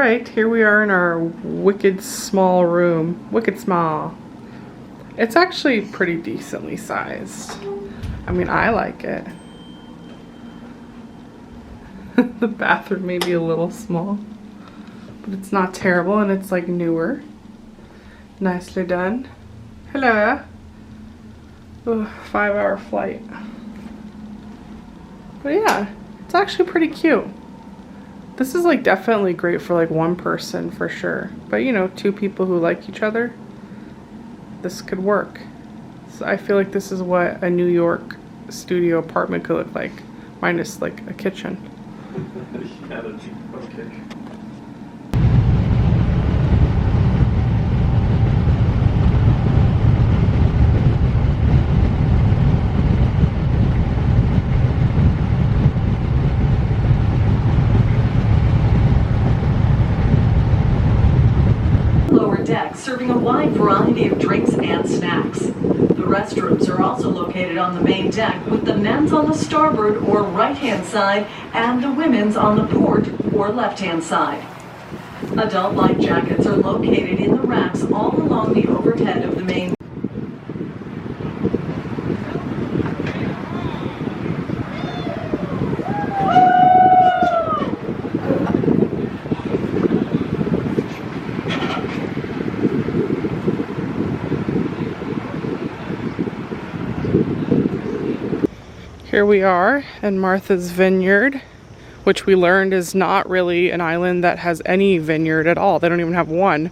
Alright, here we are in our wicked small room. Wicked small. It's actually pretty decently sized. I mean, I like it. The bathroom may be a little small, but it's not terrible, and it's like newer. Nicely done. Hello. Oh, 5-hour flight. But yeah, it's actually pretty cute. This is like definitely great for like one person for sure. But you know, 2 people who like each other, this could work. So I feel like this is what a New York studio apartment could look like, minus like a kitchen. Yeah, okay. Serving a wide variety of drinks and snacks. The restrooms are also located on the main deck, with the men's on the starboard or right-hand side and the women's on the port or left-hand side. Adult life jackets are located in the racks all along the overhead of the main. Here we are in Martha's Vineyard, which we learned is not really an island that has any vineyard at all. They don't even have one. Nope.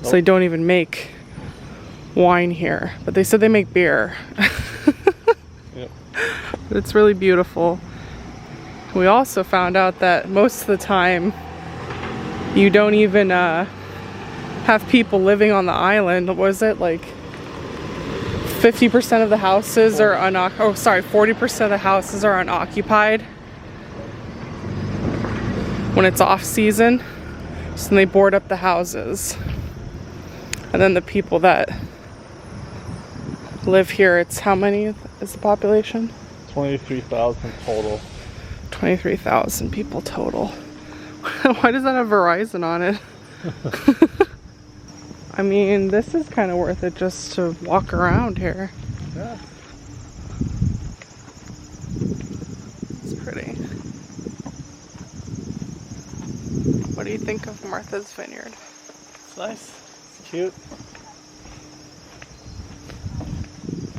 So they don't even make wine here. But they said they make beer. Yep. But it's really beautiful. We also found out that most of the time you don't even have people living on the island. What was it, like 50% of the houses are 40% of the houses are unoccupied when it's off season. So then they board up the houses. And then the people that live here, it's how many is the population? 23,000 total. 23,000 people total. Why does that have Verizon on it? I mean, this is kind of worth it just to walk around here. Yeah. It's pretty. What do you think of Martha's Vineyard? It's nice. It's cute.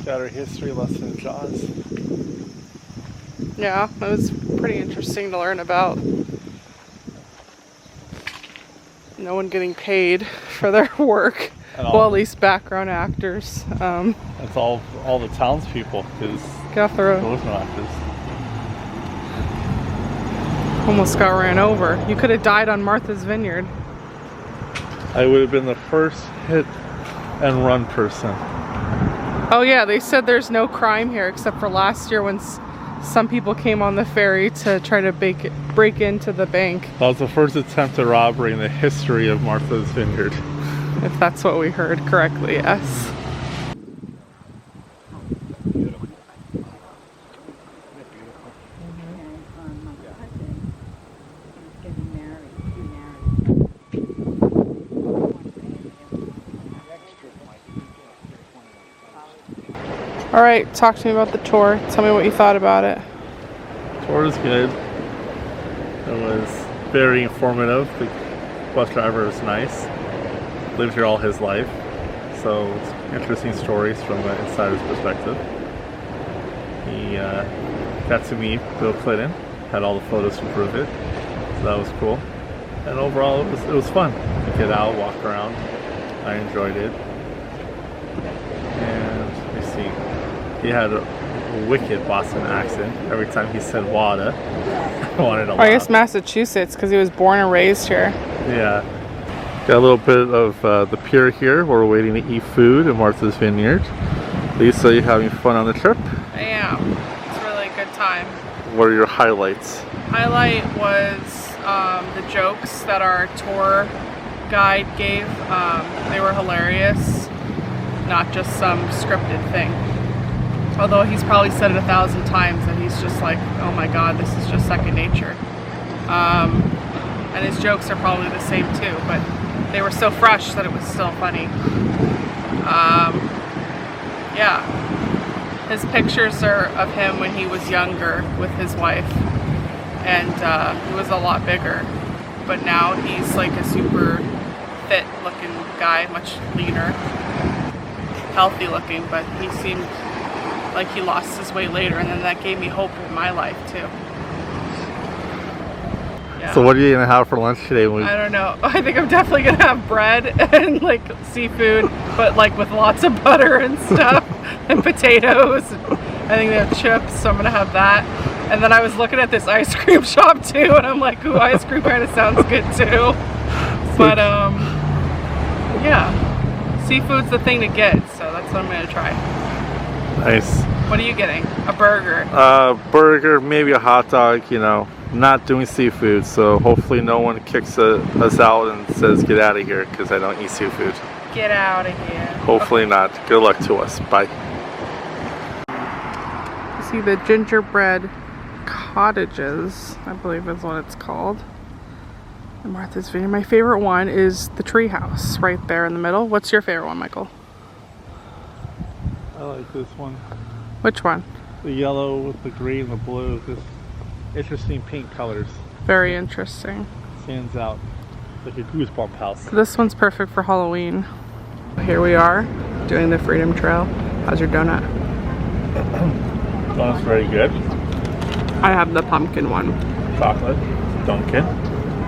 Got our history lesson in Jaws. Yeah, it was pretty interesting to learn about. No one getting paid for their work. Well, at least background actors. That's all the townspeople, because get off the road. There was no actors. Almost got ran over. You could have died on Martha's Vineyard. I would have been the first hit and run person. Oh yeah, they said there's no crime here except for last year when some people came on the ferry to try to break into the bank. That was the first attempt at robbery in the history of Martha's Vineyard. If that's what we heard correctly, yes. All right, talk to me about the tour. Tell me what you thought about it. Tour was good. It was very informative. The bus driver was nice. Lived here all his life. So it's interesting stories from an insider's perspective. He got to meet Bill Clinton. Had all the photos to prove it. So that was cool. And overall, it was fun to get out, walk around. I enjoyed it. And let me see. He had a wicked Boston accent. Every time he said water, I wanted to laugh. I guess Massachusetts, because he was born and raised here. Yeah. Got a little bit of the pier here. We're waiting to eat food at Martha's Vineyard. Lisa, you having fun on the trip? I am. It's really a good time. What are your highlights? Highlight was the jokes that our tour guide gave. They were hilarious. Not just some scripted thing. Although he's probably said it 1,000 times and he's just like, oh my god, this is just second nature. and his jokes are probably the same too, but they were so fresh that it was still funny. Yeah, his pictures are of him when he was younger with his wife, and he was a lot bigger, but now he's like a super fit looking guy, much leaner, healthy looking, but he seemed like he lost his weight later, and then that gave me hope in my life too. Yeah. So what are you gonna have for lunch today? I don't know. I think I'm definitely gonna have bread and like seafood, but like with lots of butter and stuff, and potatoes. I think they have chips, so I'm gonna have that. And then I was looking at this ice cream shop too, and I'm like, ooh, ice cream kind of sounds good too. But yeah, seafood's the thing to get, so that's what I'm gonna try. Nice. What are you getting? A burger? Burger, maybe a hot dog, you know. Not doing seafood, so hopefully no one kicks us out and says get out of here because I don't eat seafood. Get out of here. Hopefully not. Good luck to us. Bye. You see the gingerbread cottages, I believe is what it's called. And Martha's Vineyard. My favorite one is the tree house right there in the middle. What's your favorite one, Michael? I like this one. Which one? The yellow with the green and the blue. This interesting pink colors. Very interesting. Stands out like a goosebump house. This one's perfect for Halloween. Here we are doing the Freedom Trail. How's your donut? Donut's very good. I have the pumpkin one. Chocolate, Dunkin'.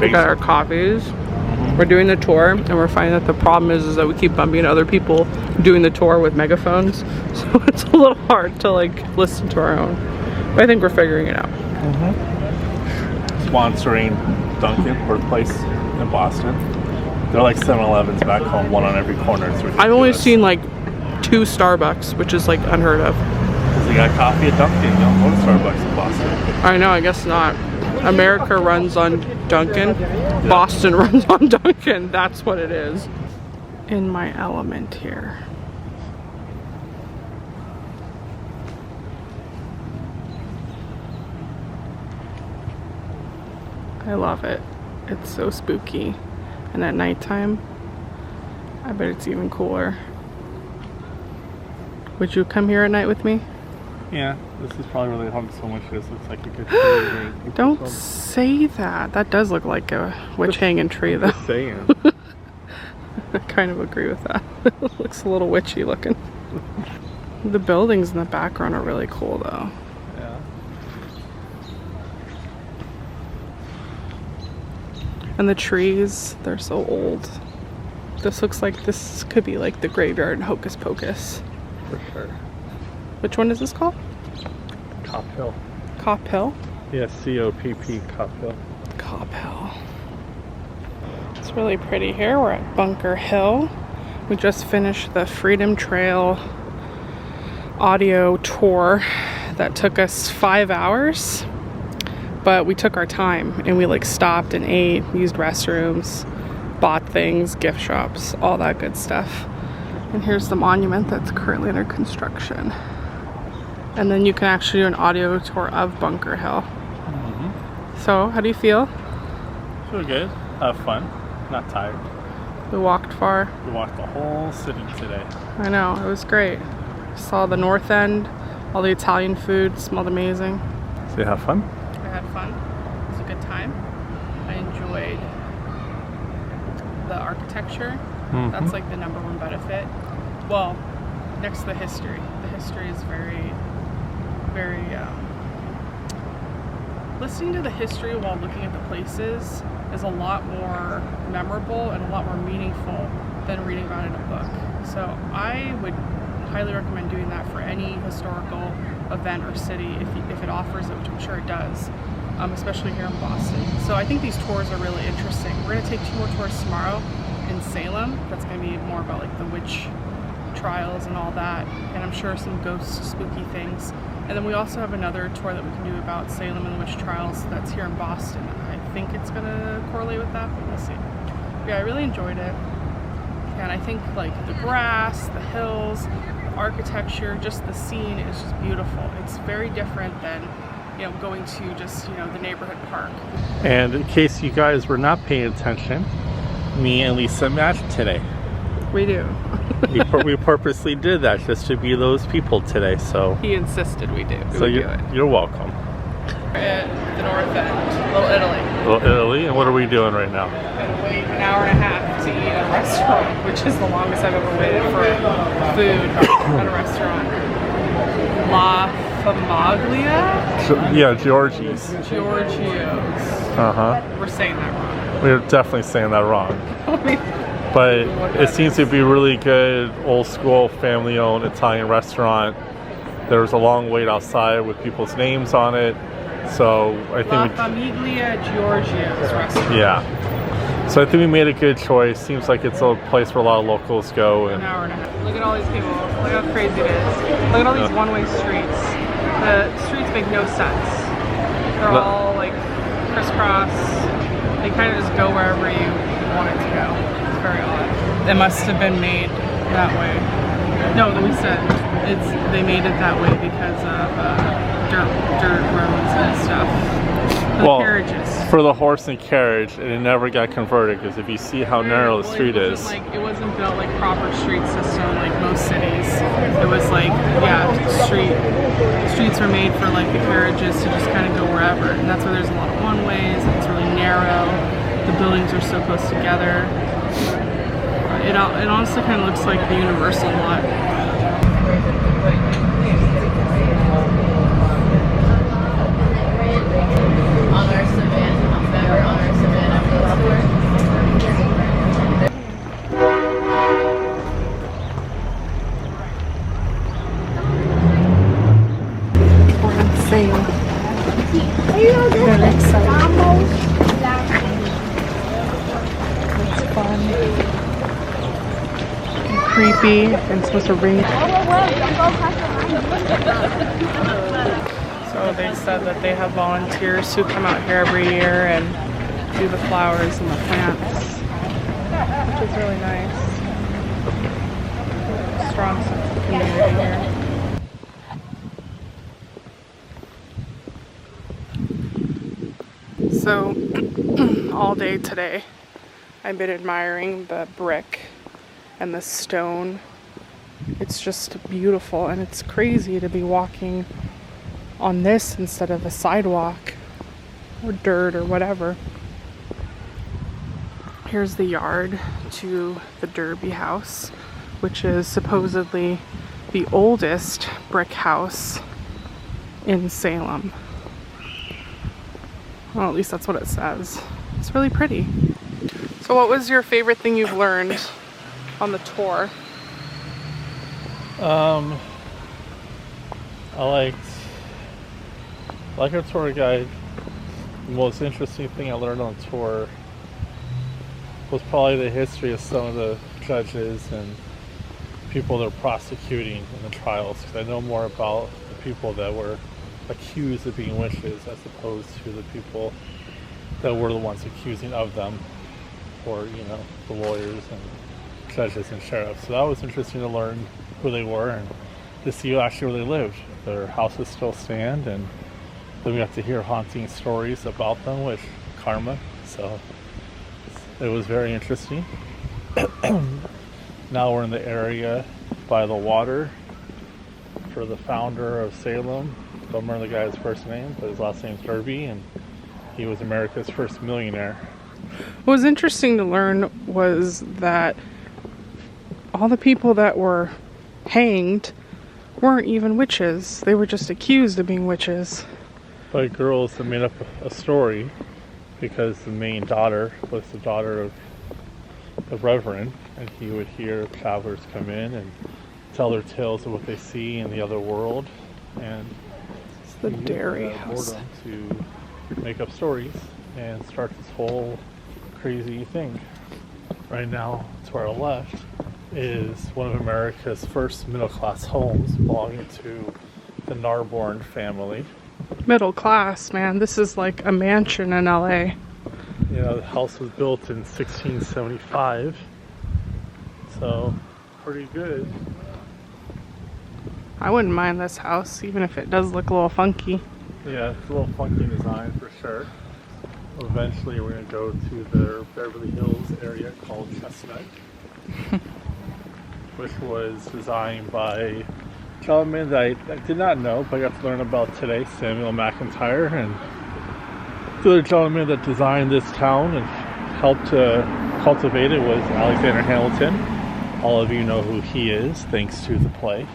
We got our coffees. We're doing the tour, and we're finding that the problem is that we keep bumping into other people doing the tour with megaphones, so it's a little hard to like listen to our own. But I think we're figuring it out. Sponsoring Dunkin', birthplace in Boston. They're like 7-Elevens back home, one on every corner. It's ridiculous. I've only seen like 2 Starbucks, which is like unheard of. Because they got coffee at Dunkin'. You don't go to Starbucks in Boston. I know, I guess not. America runs on Dunkin'. Boston runs on Dunkin'. That's what it is. In my element here. I love it. It's so spooky. And at nighttime, I bet it's even cooler. Would you come here at night with me? Yeah, this is probably where they hung so much. This looks like a good tree. Don't say that. That does look like a witch hanging tree though. Just saying. I kind of agree with that. It looks a little witchy looking. The buildings in the background are really cool though. Yeah. And the trees, they're so old. This looks like this could be like the graveyard in Hocus Pocus. For sure. Which one is this called? Cop Hill. Cop Hill? Yeah, C-O-P-P, Cop Hill. Cop Hill. It's really pretty here. We're at Bunker Hill. We just finished the Freedom Trail audio tour that took us 5 hours. But we took our time and we like stopped and ate, used restrooms, bought things, gift shops, all that good stuff. And here's the monument that's currently under construction. And then you can actually do an audio tour of Bunker Hill. So, how do you feel? Feel good. Have fun. Not tired. We walked far. We walked the whole city today. I know, it was great. Saw the north end, all the Italian food, smelled amazing. So you have fun? I had fun. It was a good time. I enjoyed the architecture. That's like the #1 benefit. Well, next to the history. The history is very, very, listening to the history while looking at the places is a lot more memorable and a lot more meaningful than reading about it in a book. So I would highly recommend doing that for any historical event or city if it offers it, which I'm sure it does, especially here in Boston. So I think these tours are really interesting. We're going to take 2 more tours tomorrow in Salem. That's going to be more about like the witch trials and all that, and I'm sure some ghost spooky things. And then we also have another tour that we can do about Salem and the witch trials that's here in Boston. I think it's going to correlate with that, but we'll see. But yeah, I really enjoyed it. And I think like the grass, the hills, the architecture, just the scene is just beautiful. It's very different than going to just, the neighborhood park. And in case you guys were not paying attention, me and Lisa matched today. We do. We purposely did that just to be those people today. So He insisted we do. so you're welcome. We're at the North End, Little Italy. Little Italy, and what are we doing right now? And wait an hour and a half to eat at a restaurant, which is the longest I've ever waited for food at a restaurant. La Famiglia? Yeah, Georgie's. Giorgio's. We're saying that wrong. We're definitely saying that wrong. But it seems to be really good, old school, family owned Italian restaurant. There's a long wait outside with people's names on it. So I think La Famiglia Giorgio's restaurant. Yeah. So I think we made a good choice. Seems like it's a place where a lot of locals go. An hour and a half. Look at all these people. Look how crazy it is. Look at all these one-way streets. The streets make no sense. They're all like crisscross. They kind of just go wherever you want it to go. It's very odd. It must have been made that way. No, we said they made it that way because of dirt roads and stuff. The carriages. For the horse and carriage, and it never got converted because if you see how narrow the street is. It wasn't built like proper street system like most cities. It was like, streets were made for like the carriages to just kind of go wherever. And that's why there's a lot of one-ways, and it's really narrow. The buildings are so close together. It honestly kind of looks like the Universal lot. Creepy and supposed to rain. So they said that they have volunteers who come out here every year and do the flowers and the plants, which is really nice. Strong sense of community here. So all day today I've been admiring the brick and the stone. It's just beautiful, and it's crazy to be walking on this instead of a sidewalk or dirt or whatever. Here's the yard to the Derby house, which is supposedly the oldest brick house in Salem. Well, at least that's what it says. It's really pretty. So what was your favorite thing you've learned on the tour? I like our tour guide. The most interesting thing I learned on tour was probably the history of some of the judges and people they're prosecuting in the trials, because I know more about the people that were accused of being witches as opposed to the people that were the ones accusing of them, or the lawyers and judges and sheriffs. So that was interesting to learn who they were and to see actually where they lived. Their houses still stand, and then we got to hear haunting stories about them with karma. So it was very interesting. Now we're in the area by the water for the founder of Salem. Don't remember the guy's first name, but his last name's Derby, and he was America's first millionaire. What was interesting to learn was that all the people that were hanged weren't even witches. They were just accused of being witches. By girls that made up a story, because the main daughter was the daughter of the Reverend, and he would hear travelers come in and tell their tales of what they see in the other world, and it's the Dairy House to make up stories and start this whole crazy thing. Right now, to our left, is one of America's first middle-class homes belonging to the Narbonne family. Middle class, man. This is like a mansion in LA. The house was built in 1675, so pretty good. I wouldn't mind this house, even if it does look a little funky. Yeah, it's a little funky design for sure. Eventually we're going to go to their Beverly Hills area called Chestnut, which was designed by a gentleman that I did not know, but I got to learn about today, Samuel McIntyre. And the other gentleman that designed this town and helped to cultivate it was Alexander Hamilton. All of you know who he is, thanks to the play.